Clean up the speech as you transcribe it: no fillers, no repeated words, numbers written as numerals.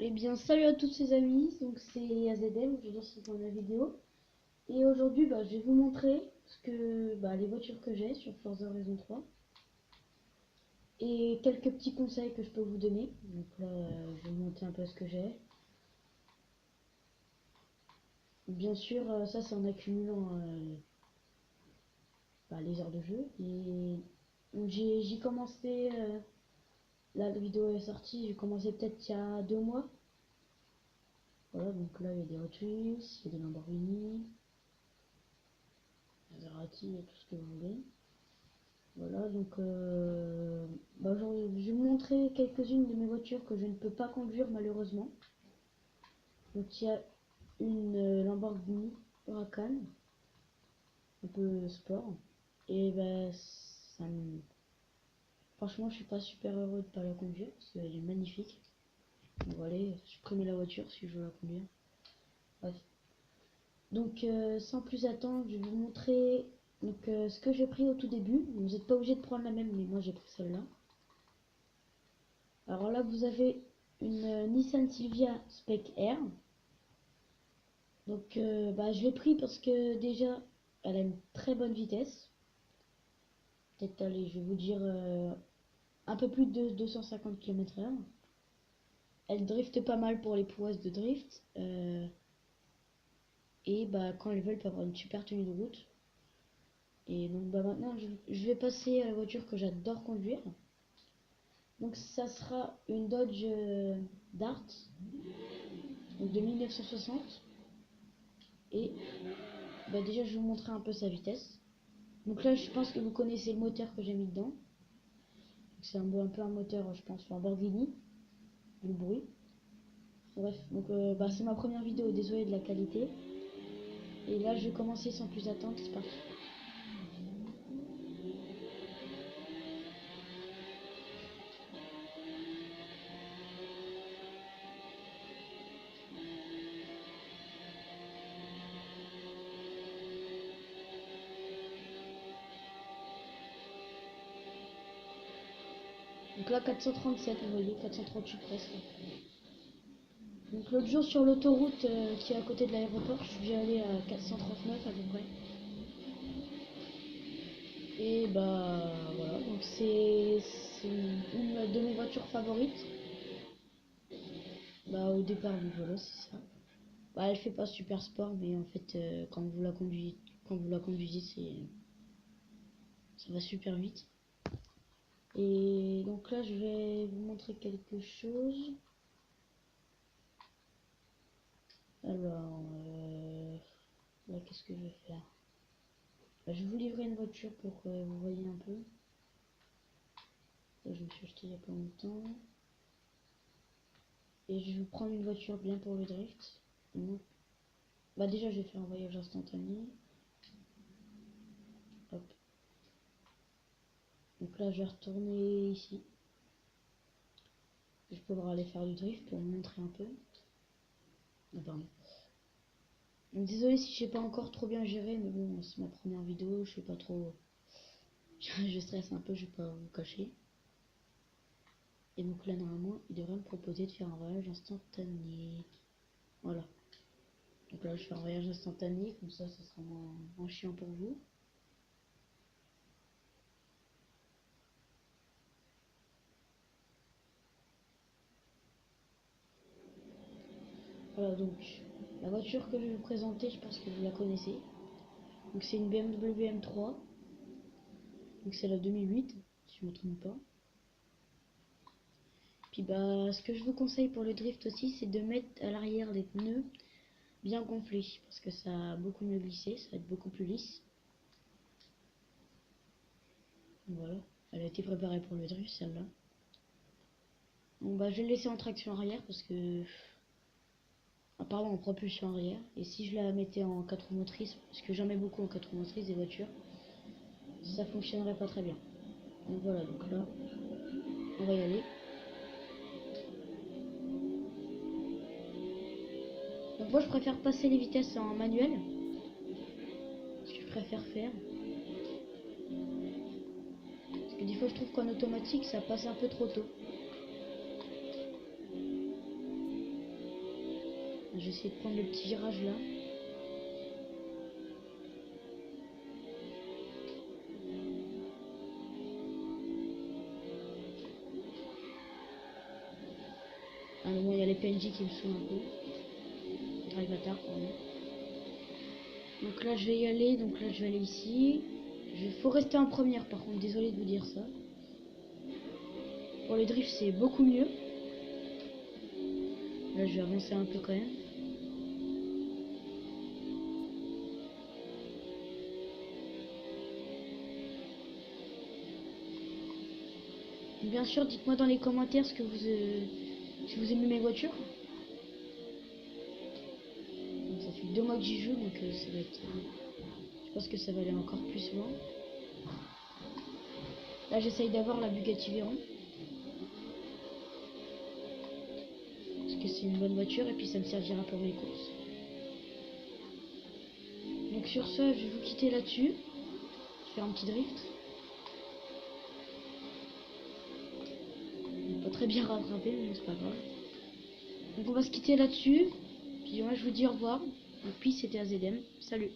Eh bien, salut à tous les amis, donc c'est AZM, aujourd'hui c'est pour la vidéo. Et aujourd'hui, je vais vous montrer les voitures que j'ai sur Forza Horizon 3. Et quelques petits conseils que je peux vous donner. Donc là, je vais vous montrer un peu ce que j'ai. Bien sûr, ça c'est en accumulant les heures de jeu. Et j'ai commencé, là la vidéo est sortie, j'ai commencé peut-être il y a 2 mois. Voilà, donc là il y a des Hot Wheels, il y a des Lamborghini, Maserati et tout ce que vous voulez. Voilà, donc je vais vous montrer quelques-unes de mes voitures que je ne peux pas conduire malheureusement. Donc il y a une Lamborghini Huracan, un peu sport. Et ça me... franchement, je suis pas super heureux de pas la conduire parce qu'elle est magnifique. Donc voilà, supprimer la voiture si je veux la conduire. Bref. Donc sans plus attendre, je vais vous montrer ce que j'ai pris au tout début. Vous n'êtes pas obligé de prendre la même, mais moi j'ai pris celle-là. Alors là, vous avez une Nissan Silvia Spec Air. Donc je l'ai pris parce que déjà, elle a une très bonne vitesse. Peut-être, allez, je vais vous dire un peu plus de 250 km/h. Elle drifte pas mal pour les prouesses de drift. Et quand elles veulent, elle peut avoir une super tenue de route. Et donc maintenant, je vais passer à la voiture que j'adore conduire. Donc ça sera une Dodge Dart, donc de 1960. Et déjà, je vais vous montrer un peu sa vitesse. Donc là, je pense que vous connaissez le moteur que j'ai mis dedans. C'est un peu un moteur, je pense, Lamborghini, le bruit. Bref, donc c'est ma première vidéo, désolé de la qualité. Et là, je vais commencer sans plus attendre, c'est parti. Donc là, 437, vous voyez, 438 presque. Donc l'autre jour sur l'autoroute qui est à côté de l'aéroport, je suis allé à 439 à peu près. Et voilà, donc c'est une de mes voitures favorites. Au départ, donc voilà, c'est ça. Elle fait pas super sport, mais en fait, quand vous la conduisez, ça va super vite. Et donc là, je vais vous montrer quelque chose. Alors, là, qu'est-ce que je vais faire? Je vais vous livrer une voiture pour que vous voyez un peu. Ça, je me suis acheté il y a pas longtemps. Et je vais prendre une voiture bien pour le drift. Donc, déjà, je vais faire un voyage instantané. Hop. Donc là, je vais retourner ici. Je vais pouvoir aller faire du drift pour vous montrer un peu. Ah, pardon. Donc, désolé si je sais pas encore trop bien gérer, mais bon, c'est ma première vidéo, je sais pas trop. Je stresse un peu, je vais pas vous cacher. Et donc là, normalement, il devrait me proposer de faire un voyage instantané. Voilà. Donc là, je fais un voyage instantané, comme ça sera moins chiant pour vous. Voilà, donc la voiture que je vais vous présenter, je pense que vous la connaissez. Donc c'est une BMW M3. Donc c'est la 2008, si je ne me trompe pas. Puis ce que je vous conseille pour le drift aussi, c'est de mettre à l'arrière des pneus bien gonflés, parce que ça a beaucoup mieux glissé, ça va être beaucoup plus lisse. Voilà, elle a été préparée pour le drift celle-là. Donc je vais le laisser en traction arrière parce que... pardon, en propulsion arrière. Et si je la mettais en 4 roues motrices, parce que j'en mets beaucoup en 4 roues motrices des voitures, ça fonctionnerait pas très bien. Donc voilà, donc là, on va y aller. Donc moi je préfère passer les vitesses en manuel, ce que je préfère faire. Parce que des fois je trouve qu'en automatique ça passe un peu trop tôt. J'ai essayé de prendre le petit virage là. À un moment, il y a les PNJ qui me saoulent un peu. Drive bâtard, pardon. Donc là, je vais y aller. Donc là, je vais aller ici. Il faut rester en première, par contre. Désolé de vous dire ça. Pour les drifts, c'est beaucoup mieux. Là, je vais avancer un peu quand même. Bien sûr, dites-moi dans les commentaires ce que vous, si vous aimez mes voitures. Donc, ça fait 2 mois que j'y joue, donc ça va être. Je pense que ça va aller encore plus loin. Là, j'essaye d'avoir la Bugatti Veyron. Parce que c'est une bonne voiture et puis ça me servira pour mes courses. Donc sur ce, je vais vous quitter là-dessus. Je vais faire un petit drift. Pas très bien rattrapé, mais c'est pas grave. Donc on va se quitter là-dessus. Puis moi je vous dis au revoir. Et puis c'était AZM. Salut.